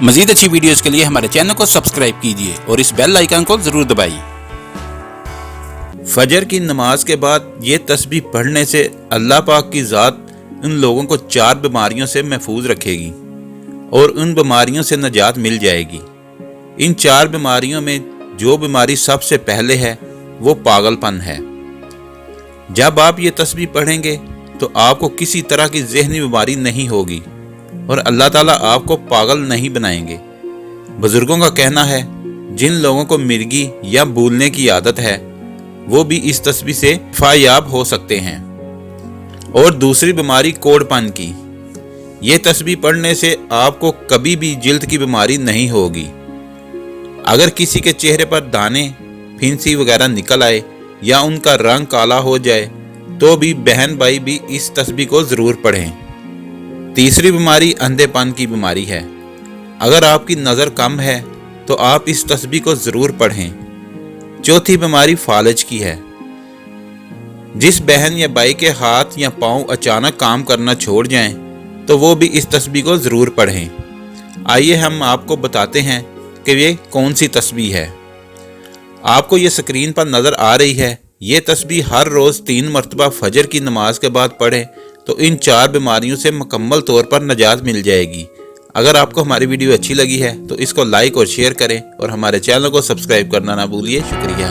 मजीद अच्छी वीडियोस के लिए हमारे चैनल को सब्सक्राइब कीजिए और इस बेल आइकन को ज़रूर दबाइए। फजर की नमाज के बाद ये तस्बीह पढ़ने से अल्लाह पाक की ज़ात उन लोगों को 4 बीमारियों से महफूज रखेगी और उन बीमारियों से निजात मिल जाएगी। इन 4 बीमारियों में जो बीमारी सबसे पहले है वो पागलपन है। जब आप ये तस्बीह पढ़ेंगे तो आपको किसी तरह की ज़हनी बीमारी नहीं होगी और अल्लाह ताला आपको पागल नहीं बनाएंगे। बुजुर्गों का कहना है जिन लोगों को मिर्गी या भूलने की आदत है वो भी इस तस्बीह से फायाब हो सकते हैं। और दूसरी बीमारी कोढ़पन की, ये तस्बीह पढ़ने से आपको कभी भी जिल्द की बीमारी नहीं होगी। अगर किसी के चेहरे पर दाने फिंसी वगैरह निकल आए या उनका रंग काला हो जाए तो भी बहन भाई भी इस तस्बीह को ज़रूर पढ़ें। तीसरी बीमारी अंधेपन की बीमारी है। अगर आपकी नज़र कम है तो आप इस तस्बीह को ज़रूर पढ़ें। चौथी बीमारी फालज की है। जिस बहन या भाई के हाथ या पाँव अचानक काम करना छोड़ जाएं तो वो भी इस तस्बीह को ज़रूर पढ़ें। आइए हम आपको बताते हैं कि ये कौन सी तस्बीह है। आपको ये स्क्रीन पर नज़र आ रही है। ये तस्बीह हर रोज़ 3 मरतबा फजर की नमाज के बाद पढ़ें तो इन 4 बीमारियों से मुकम्मल तौर पर निजात मिल जाएगी। अगर आपको हमारी वीडियो अच्छी लगी है तो इसको लाइक और शेयर करें और हमारे चैनल को सब्सक्राइब करना ना भूलिए। शुक्रिया।